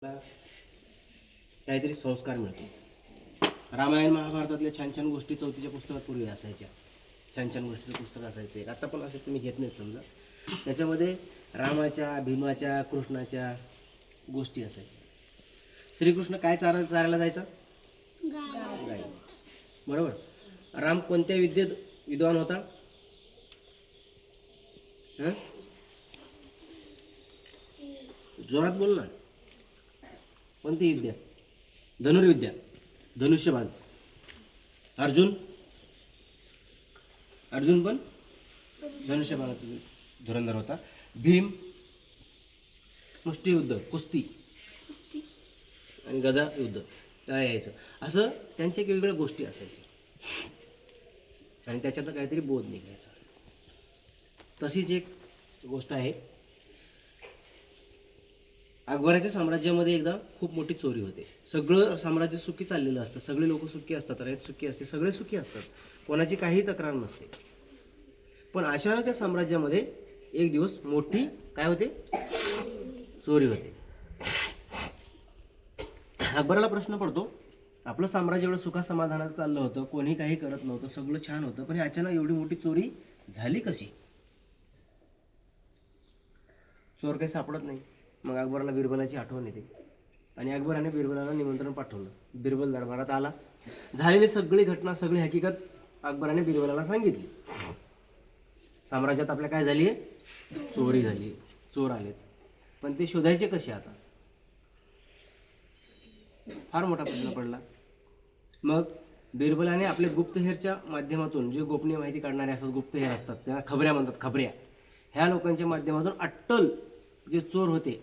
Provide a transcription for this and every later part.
काहीतरी संस्कार मिळतो. रामायण महाभारतातल्या छान छान गोष्टी चौथीच्या पुस्तकात पूर्वी असायच्या. छान छान गोष्टीचं पुस्तक असायचं. आता पण असं तुम्ही घेत नाही समजा. त्याच्यामध्ये रामाच्या, भीमाच्या, कृष्णाच्या गोष्टी असायच्या. श्रीकृष्ण काय चारायला जायचा? गाय. बरोबर. राम कोणत्या विद्येत विद्वान होता? जोरात बोल ना. कोणती विद्या? धनुर्विद्या, धनुष्यबाण. अर्जुन पण धनुष्यबाणाचा धुरंधर होता. भीम मुष्टियुद्ध, कुस्ती आणि गदा युद्ध काय यायचं. असं त्यांच्या वेगवेगळ्या गोष्टी असायच्या आणि त्याच्यात काहीतरी बोध निघायचा. तशीच एक गोष्ट आहे. अकबराच्या साम्राज्यामध्ये एकदा खूप मोठी चोरी होते. सगळं साम्राज्य सुखी चाललेलं असतं. सगळे लोक सुखी असतात, रयत सुखी असते, सगळे सुखी असतात, कोणाची काही तक्रार नसते. पण अचानक त्या साम्राज्यामध्ये एक दिवस मोठी काय होते? चोरी होते. अकबराला प्रश्न पडतो, आपलं साम्राज्य एवढं सुखासमाधानात चाललं होतं, कोणी काही करत नव्हतं, सगळं छान होतं, पण अचानक एवढी मोठी चोरी झाली कशी? चोर काही सापडत नाही. मग अकबराला बिरबलाची आठवण येते आणि अकबराने बिरबलाला निमंत्रण पाठवलं. बिरबल दरबारात आला. झालेली सगळी घटना, सगळी हकीकत अकबराने बिरबलाला सांगितली. साम्राज्यात आपल्या काय झाली आहे? चोरी झाली, चोर आलेत. पण ते शोधायचे कसे? आता फार मोठा प्रश्न पडला. मग बिरबलाने आपल्या गुप्तहेरच्या माध्यमातून, जे गोपनीय माहिती काढणारे असतात, गुप्तहेर असतात, त्यांना खबऱ्या म्हणतात, खबऱ्या, ह्या लोकांच्या माध्यमातून अट्टल जे चोर होते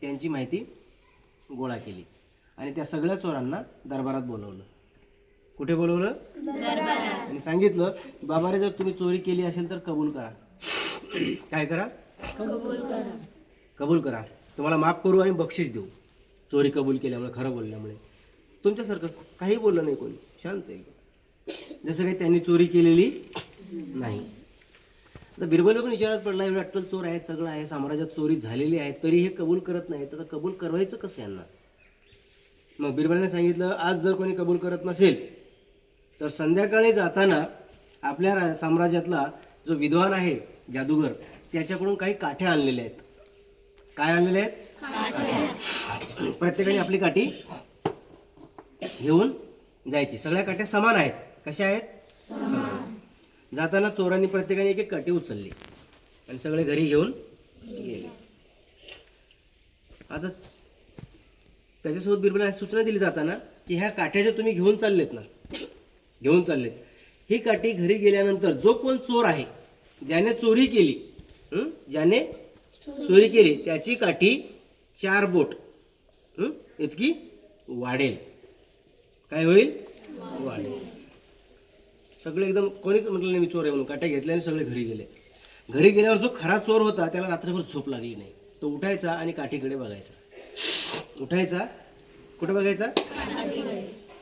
त्यांची माहिती गोळा केली आणि त्या सगळ्या चोरांना दरबारात बोलवलं. कुठे बोलवलं? दरबारात. आणि सांगितलं, बाबारे, जर तुम्ही चोरी केली असेल तर कबूल करा. काय करा? कबूल करा. तुम्हाला माफ करू आणि बक्षीस देऊ. चोरी कबूल केल्यामुळे, खरं बोलल्यामुळे. तुमच्यासारखं काही बोललं नाही कोणी, शांत आहे, जसं काही त्यांनी चोरी केलेली नाही. आता बिरबल पण विचारात पडला, एवढे अट्टल चोर आहेत, सगळं आहे, साम्राज्यात चोरी झालेली आहे, तरी हे कबूल करत नाहीत, तर कबूल करवायचं कसं यांना? मग बिरबलाने सांगितलं, आज जर कोणी कबूल करत नसेल तर संध्याकाळी जाताना आपल्या साम्राज्यातला जो विद्वान आहे, जादूगर, त्याच्याकडून काही काठ्या आणलेल्या आहेत. काय आणलेल्या आहेत? प्रत्येकाने आपली काठी घेऊन जायची. सगळ्या काठ्या समान आहेत. कशा आहेत? समान. जाताना चोरांनी प्रत्येकाने एक एक काठी उचलली आणि सगळे घरी घेऊन गेले. आता त्याच्यासोबत बिरबलाने सूचना दिली जाताना की ह्या काठ्या ज्या तुम्ही घेऊन चाललेत, ही काठी घरी गेल्यानंतर जो कोण चोर आहे, ज्याने चोरी केली, त्याची काठी 4 बोट इतकी वाढेल. काय होईल? वाढेल. सगळे एकदम, कोणीच म्हटलं नाही मी चोर आहे म्हणून. काट्या घेतल्या आणि सगळे घरी गेले. घरी गेल्यावर जो खरा चोर होता त्याला रात्रभर झोप लागली नाही. तो उठायचा आणि काठीकडे बघायचा. उठायचा, कुठे बघायचा?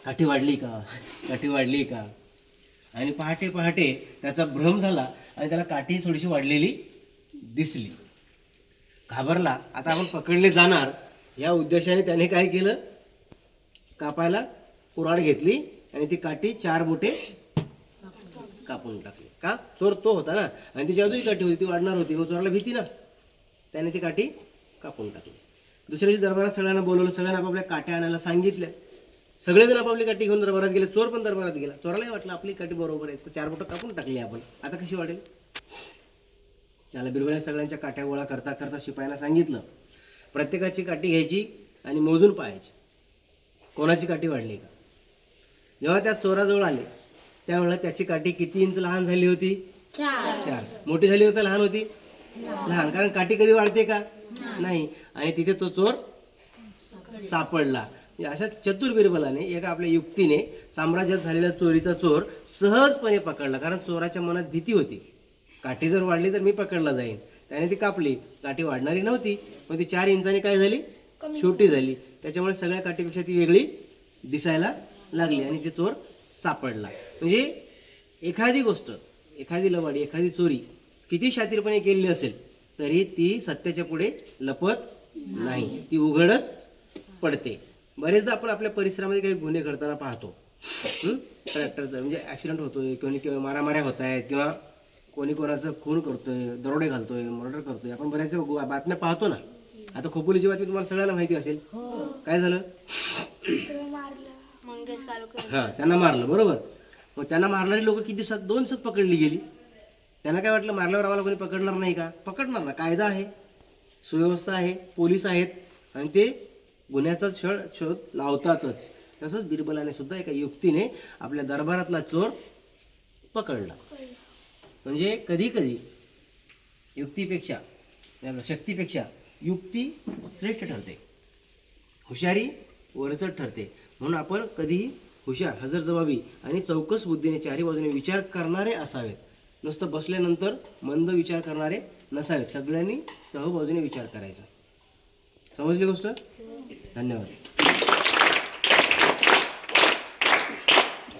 काठी वाढली का. आणि पहाटे त्याचा भ्रम झाला आणि त्याला काठी थोडीशी वाढलेली दिसली. घाबरला. आता आपण पकडले जाणार या उद्देशाने त्याने काय केलं? कापायला कुऱ्हाड घेतली आणि ती काठी 4 बोटे कापून टाकली. का? चोर तो होता ना, आणि ती जादुई काठी होती, ती वाढणार होती. मग चोराला भीती ना, त्याने ती काठी कापून टाकली. दुसऱ्या दिवशी दरबारात सगळ्यांना बोलवलं. सगळ्यांना आपापल्या काठ्या आणायला सांगितल्या. सगळेजण आपापली काठी घेऊन दरबारात गेले. चोर पण दरबारात गेला. चोरालाही वाटलं आपली काठी बरोबर आहे, तर 4 बोटं कापून टाकली आपण, आता कशी वाढेल? त्याला बिरबलाने सगळ्यांच्या काठ्या गोळा करता शिपायांना सांगितलं, प्रत्येकाची काठी घ्यायची आणि मोजून पाहायची कोणाची काठी वाढली का. जेव्हा त्या चोराजवळ आले त्यावेळेला त्याची काठी किती इंच लहान झाली होती? 4. मोठी झाली होती, लहान होती? लहान. कारण काठी कधी वाढते का? नाही. आणि तिथे तो चोर सापडला. अशा चतुर बिरबलाने, एका आपल्या युक्तीने, साम्राज्यात झालेल्या चोरीचा चोर सहजपणे पकडला. कारण चोराच्या मनात भीती होती, काठी जर वाढली तर मी पकडला जाईन. त्याने ती कापली. काठी वाढणारी नव्हती, पण ती 4 इंचांनी काय झाली? छोटी झाली. त्याच्यामुळे सगळ्या काठीपेक्षा ती वेगळी दिसायला लागली आणि ते चोर सापडला. म्हणजे एखादी गोष्ट, एखादी लवाडी, एखादी चोरी किती शातीरपणे केलेली असेल तरी ती सत्याच्या पुढे लपत नाही, ती उघडच पडते. बरेचदा आपण आपल्या परिसरामध्ये काही गुन्हे घडताना पाहतो. ट्रॅक्टरचं म्हणजे ॲक्सिडेंट होतोय, किंवा मारामाऱ्या होत आहेत, किंवा कोणी कोणाचं खून करतोय, दरोडे घालतोय, मर्डर करतोय. आपण बऱ्याच बातम्या पाहतो ना. आता खोपोलीची बातमी तुम्हाला सगळ्यांना माहिती असेल. काय झालं? हां, त्यांना मारलं, बरोबर. मग त्यांना मारणारी लोक किती दिवसात? 2 दिवसात पकडली गेली. त्यांना काय वाटलं, मारल्यावर आम्हाला कोणी पकडणार नाही का? पकडणार ना. कायदा आहे, सुव्यवस्था आहे, पोलीस आहेत, आणि ते गुन्ह्याचा शोध लावतातच. तसंच बिरबलाने सुद्धा एका युक्तीने आपल्या दरबारातला चोर पकडला. म्हणजे कधी कधी युक्तीपेक्षा, शक्तीपेक्षा युक्ती श्रेष्ठ ठरते, हुशारी वरचढ ठरते. म्हणून आपण कधीही हुशार, हजरजबाबी आणि चौकस बुद्धीने चारी बाजूने विचार करणारे असावेत. नुसतं बसल्यानंतर मंद विचार करणारे नसावेत. सगळ्यांनी चहूबाजूने विचार करायचा. समजली गोष्ट? धन्यवाद.